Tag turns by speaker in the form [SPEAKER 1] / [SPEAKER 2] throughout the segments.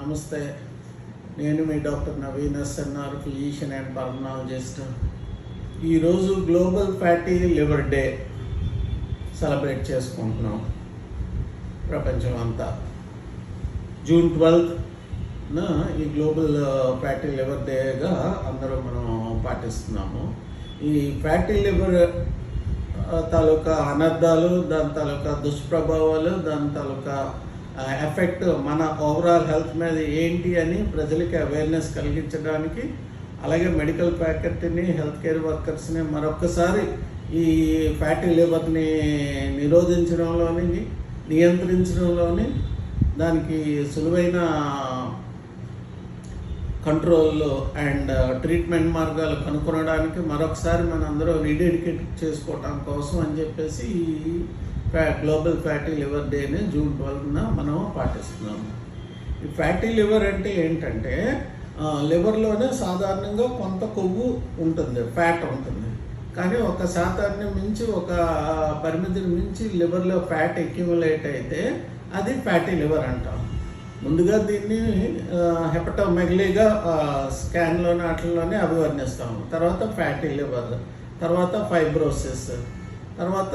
[SPEAKER 1] నమస్తే. నేను మీ doctor Naveen SNR, physician and pulmonologist. ఈరోజు global fatty liver day celebrate చేసుకుంటున్నాం ప్రపంచం అంతా. జూన్ 12న ఈ గ్లోబల్ ఫ్యాటీ లివర్ డేగా అందరూ మనం పాటిస్తున్నాము. ఈ ఫ్యాటీ లివర్ తాలూకా అనర్థాలు, దాని తాలూకా దుష్ప్రభావాలు, దాని తాలూకా ఎఫెక్ట్ మన ఓవరాల్ హెల్త్ మీద ఏంటి అని ప్రజలకి అవేర్నెస్ కలిగించడానికి, అలాగే మెడికల్ ఫ్యాకల్టీని, హెల్త్ కేర్ వర్కర్స్ని మరొకసారి ఈ ఫ్యాటీ లివర్ని నిరోధించడంలోని, నియంత్రించడంలోని, దానికి సులువైన కంట్రోల్ అండ్ ట్రీట్మెంట్ మార్గాలు కనుక్కొనడానికి మరొకసారి మనందరూ రీడెడికేట్ చేసుకోవడం కోసం అని చెప్పేసి గ్లోబల్ ఫ్యాటీ లివర్ డేని జూన్ 12న మనం పాటిస్తున్నాము. ఈ ఫ్యాటీ లివర్ అంటే ఏంటంటే లివర్లోనే సాధారణంగా కొంత కొవ్వు ఉంటుంది, ఫ్యాట్ ఉంటుంది. కానీ ఒక శాతాన్ని మించి, ఒక పరిమితిని మించి లివర్లో ఫ్యాట్ అక్యుములేట్ అయితే అది ఫ్యాటీ లివర్ అంటాం. ముందుగా దీన్ని హెపటోమెగలీగా స్కాన్లోనే వాటిల్లోనే అభివర్ణిస్తాము. తర్వాత ఫ్యాటీ లివర్, తర్వాత ఫైబ్రోసిస్, తర్వాత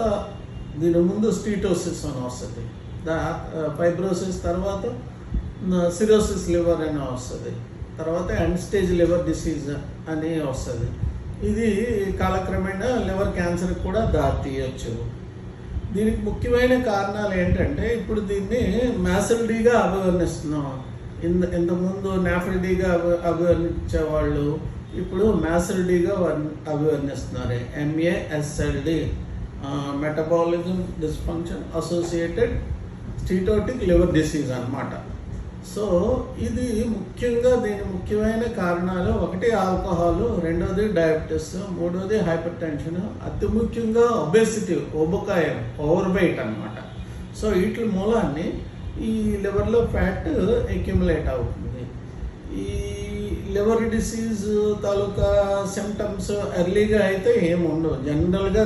[SPEAKER 1] దీని ముందు స్టీటోసిస్ అని వస్తుంది. ఫైబ్రోసిస్ తర్వాత సిరోసిస్ లివర్ అని వస్తుంది. తర్వాత ఎండ్ స్టేజ్ లివర్ డిసీజ్ అని వస్తుంది. ఇది కాలక్రమేణా లివర్ క్యాన్సర్కి కూడా దారి తీయచ్చు. దీనికి ముఖ్యమైన కారణాలు ఏంటంటే, ఇప్పుడు దీన్ని మ్యాసిల్డీగా అభివర్ణిస్తున్నాం. ఇంతకుముందు నాఫిల్డీగా అభివర్ణించేవాళ్ళు ఇప్పుడు మ్యాసిల్డీగా అభివర్ణిస్తున్నారు. MASLD, metabolism dysfunction associated steatotic liver disease అన్నమాట. సో ఇది ముఖ్యంగా దీని ముఖ్యమైన కారణాలు, ఒకటి ఆల్కహాల్, రెండోది డయాబెటీస్, మూడోది హైపర్ టెన్షన్, అతి ముఖ్యంగా ఒబేసిటీ, ఒబకాయం, ఓవర్ వెయిట్ అన్నమాట. సో వీటి మూలాన్ని ఈ లివర్లో ఫ్యాట్ అక్యుములేట్ అవుతుంది. ఈ లివర్ డిసీజ్ తాలూకా సిమ్టమ్స్ ఎర్లీగా అయితే ఏముండవు. జనరల్గా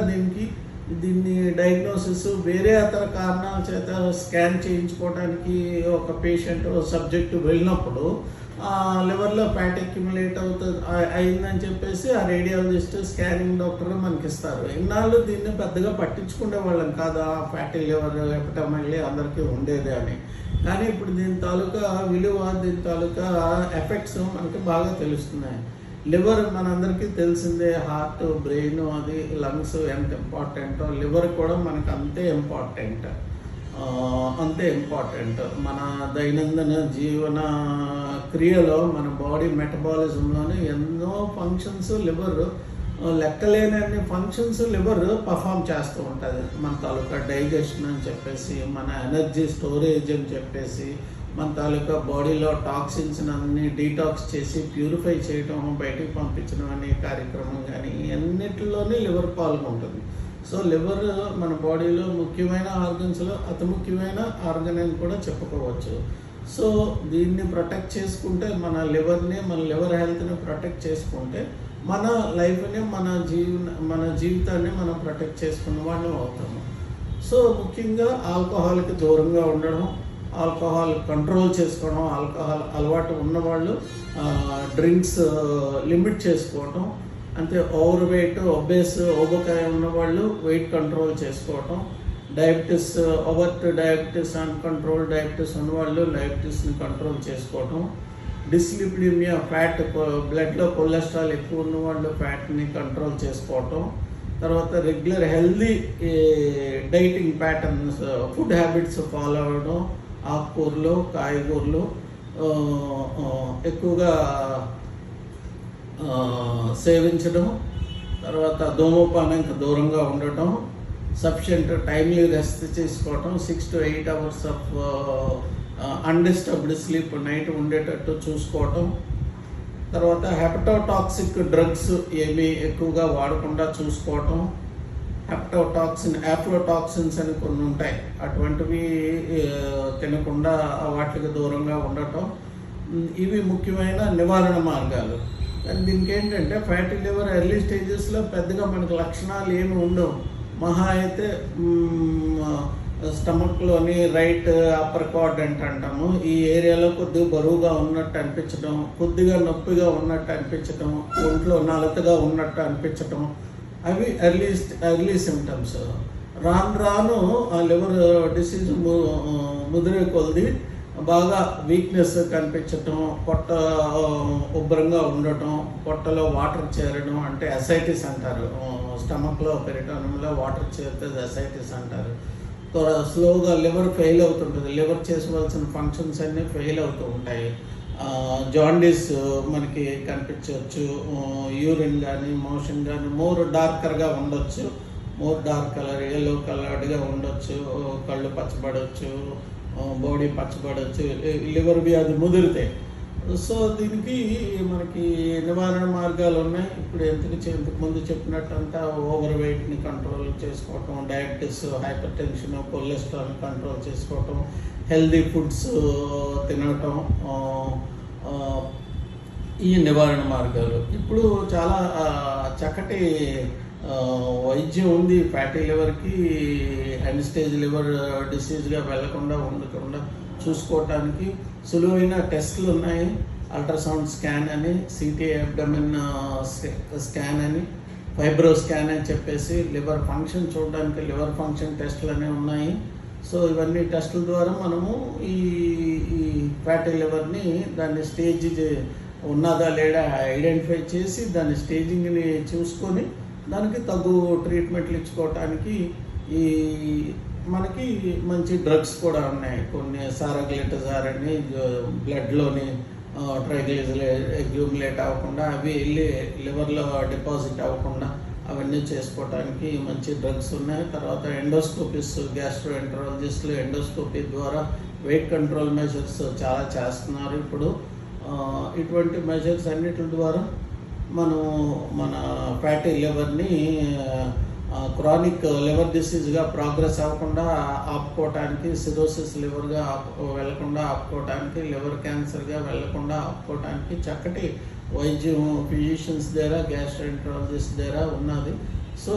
[SPEAKER 1] దీన్ని డయాగ్నోసిస్ వేరే ఇతర కారణాల చేత స్కాన్ చేయించుకోవడానికి ఒక పేషెంట్, సబ్జెక్టు వెళ్ళినప్పుడు లివర్లో ఫ్యాట్ అక్యుములేట్ అయిందని చెప్పేసి ఆ రేడియాలజిస్ట్, స్కానింగ్ డాక్టర్ మనకి ఇస్తారు. ఇన్నాళ్ళు దీన్ని పెద్దగా పట్టించుకునే వాళ్ళం కాదు, ఆ ఫ్యాటీ లివర్ హెపటోమెగలీ అందరికీ ఉండేది అని. కానీ ఇప్పుడు దీని తాలూకా విలువ, దీని తాలూకా ఎఫెక్ట్స్ మనకి బాగా తెలుస్తున్నాయి. లివర్ మనందరికీ తెలిసిందే, హార్ట్, బ్రెయిన్, అది లంగ్స్ ఎంత ఇంపార్టెంటో లివర్ కూడా మనకు అంతే ఇంపార్టెంట్. మన దైనందిన జీవన క్రియలో, మన బాడీ మెటబాలిజంలోనే ఎన్నో ఫంక్షన్స్ లివర్, లెక్కలేనన్ని ఫంక్షన్స్ లివర్ పర్ఫామ్ చేస్తూ ఉంటుంది. మన తాలూకా డైజెషన్ అని చెప్పేసి, మన ఎనర్జీ స్టోరేజ్ అని చెప్పేసి, మన తాలూకా బాడీలో టాక్సిన్స్ అన్ని డీటాక్స్ చేసి ప్యూరిఫై చేయడం, బయటికి పంపించడం అనే కార్యక్రమం కానీ అన్నిటిలోనే లివర్ పాల్గొంటుంది. సో లివర్ మన బాడీలో ముఖ్యమైన ఆర్గన్స్లో అతి ముఖ్యమైన ఆర్గన్ అని కూడా చెప్పుకోవచ్చు. సో దీన్ని ప్రొటెక్ట్ చేసుకుంటే, మన లివర్ని, మన లివర్ హెల్త్ని ప్రొటెక్ట్ చేసుకుంటే మన లైఫ్ని, మన జీవితాన్ని మనం ప్రొటెక్ట్ చేసుకున్న వాళ్ళం అవుతాము. సో ముఖ్యంగా ఆల్కహాల్కి దూరంగా ఉండడం, ఆల్కహాల్ కంట్రోల్ చేసుకోవడం, ఆల్కహాల్ అలవాటు ఉన్నవాళ్ళు డ్రింక్స్ లిమిట్ చేసుకోవటం, అంతే. ఓవర్ వెయిట్, ఒబేస్, ఓబకాయ ఉన్నవాళ్ళు వెయిట్ కంట్రోల్ చేసుకోవటం, diabetes, overt diabetes, uncontrol diabetes ఉన్నవాళ్ళు డయాబెటీస్ని కంట్రోల్ చేసుకోవటం, డిస్లిపిడీమియా, ఫ్యాట్, బ్లడ్లో కొలెస్ట్రాల్ ఎక్కువ ఉన్నవాళ్ళు ఫ్యాట్ని కంట్రోల్ చేసుకోవటం, తర్వాత regular healthy dieting patterns, food habits follow అవ్వడం, ఆకుకూరలు, కాయగూరలు ఎక్కువగా సేవించడం, తర్వాత ధూమపానానికి దూరంగా ఉండటం, సఫిషియంట్ టైమ్లీ రెస్ట్ తీసుకోవటం, 6 to 8 hours of undisturbed sleep night ఉండేటట్టు చూసుకోవటం, తర్వాత హెపటోటాక్సిక్ డ్రగ్స్ ఏమీ ఎక్కువగా వాడకుండా చూసుకోవటం, ఆఫ్లోటాక్సిన్స్ అని కొన్ని ఉంటాయి, అటువంటివి తినకుండా వాటికి దూరంగా ఉండటం, ఇవి ముఖ్యమైన నివారణ మార్గాలు. దీనికి ఏంటంటే, ఫ్యాటీ లివర్ ఎర్లీ స్టేజెస్లో పెద్దగా మనకు లక్షణాలు ఏమి ఉండవు. మహా అయితే స్టమక్లోని రైట్ అప్పర్ క్వాడ్రంట్ అంటాము. ఈ ఏరియాలో కొద్దిగా బరువుగా ఉన్నట్టు అనిపించడం, కొద్దిగా నొప్పిగా ఉన్నట్టు అనిపించడం, ఒంట్లో నలతగా ఉన్నట్టు అనిపించడం, అవి ఎర్లీ సిమ్టమ్స్. రాను రాను ఆ లివర్ డిసీజ్ ముదిరే కొద్ది బాగా వీక్నెస్ కనిపించటం, పొట్ట ఉబ్బరంగా ఉండటం, పొట్టలో వాటర్ చేరడం, అంటే అసైటిస్ అంటారు. స్టమక్లో పెరిటోనియంలో వాటర్ చేరితే అసైటిస్ అంటారు. స్లోగా లివర్ ఫెయిల్ అవుతుంటుంది. లివర్ చేసుకోవాల్సిన ఫంక్షన్స్ అన్నీ ఫెయిల్ అవుతూ ఉంటాయి. జాండీస్ మనకి కనిపించవచ్చు. యూరిన్ కానీ మోషన్ కానీ మోర్ డార్కర్గా ఉండొచ్చు, మోర్ డార్క్ కలర్ ఎల్లో కలర్డ్గా ఉండొచ్చు, కళ్ళు పచ్చబడవచ్చు, బాడీ పచ్చబడవచ్చు, లివర్ వ్యాధి ముదిరితే. సో దీనికి మనకి నివారణ మార్గాలు ఉన్నాయి. ఇప్పుడు ఇంతకు ముందు చెప్పినట్టంతా ఓవర్ వెయిట్ని కంట్రోల్ చేసుకోవటం, diabetes, hyper tension, cholesterol control చేసుకోవటం, హెల్దీ ఫుడ్స్ తినటం, ఈ నివారణ మార్గాలు. ఇప్పుడు చాలా చక్కటి వైద్యం ఉంది ఫ్యాటీ లివర్కి. ఎండ్ స్టేజ్ లివర్ డిసీజ్గా ఉండకుండా చూసుకోవటానికి సులువైన టెస్టులు ఉన్నాయి. అల్ట్రాసౌండ్ స్కాన్ అని, సిటీ అబ్డమిన్ స్కాన్ అని, ఫైబ్రో స్కాన్ అని చెప్పేసి లివర్ ఫంక్షన్ చూడడానికి లివర్ ఫంక్షన్ టెస్టులు అనేవి ఉన్నాయి. సో ఇవన్నీ టెస్టుల ద్వారా మనము ఈ ఫ్యాటీ లివర్ని దాన్ని స్టేజ్ ఉన్నదా లేదా ఐడెంటిఫై చేసి దాని స్టేజింగ్ని చూసుకొని దానికి తగు ట్రీట్మెంట్లు ఇచ్చుకోవటానికి ఈ మనకి మంచి డ్రగ్స్ కూడా ఉన్నాయి. కొన్ని సారగ్లిటజార్ అని బ్లడ్లోని ట్రైగ్లిజరేట్ అవ్వకుండా అవి వెళ్ళి లివర్లో డిపాజిట్ అవ్వకుండా అవన్నీ చేసుకోవడానికి మంచి డ్రగ్స్ ఉన్నాయి. తర్వాత ఎండోస్కోపీస్, గ్యాస్ట్రోఎంటరాలజిస్టులు ఎండోస్కోపీ ద్వారా వెయిట్ కంట్రోల్ మెజర్స్ చాలా చేస్తున్నారు ఇప్పుడు. ఇటువంటి మెజర్స్ అన్నిటి ద్వారా మనం మన ఫ్యాటీ లివర్ని క్రానిక్ లివర్ డిసీజ్గా ప్రోగ్రెస్ అవ్వకుండా ఆపుకోవటానికి, సిరోసిస్ లివర్గా వెళ్లకుండా ఆపుకోవటానికి, లివర్ క్యాన్సర్గా వెళ్లకుండా ఆపుకోవటానికి చక్కటి వైద్యం ఫిజిషియన్స్ దగ్గర, గ్యాస్ట్రోఎంటరాలజిస్ట్ దగ్గర ఉన్నది. So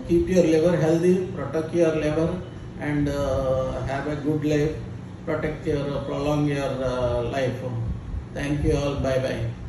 [SPEAKER 1] keep your liver healthy, protect your liver and have a good life, prolong your life. Thank you all. Bye bye.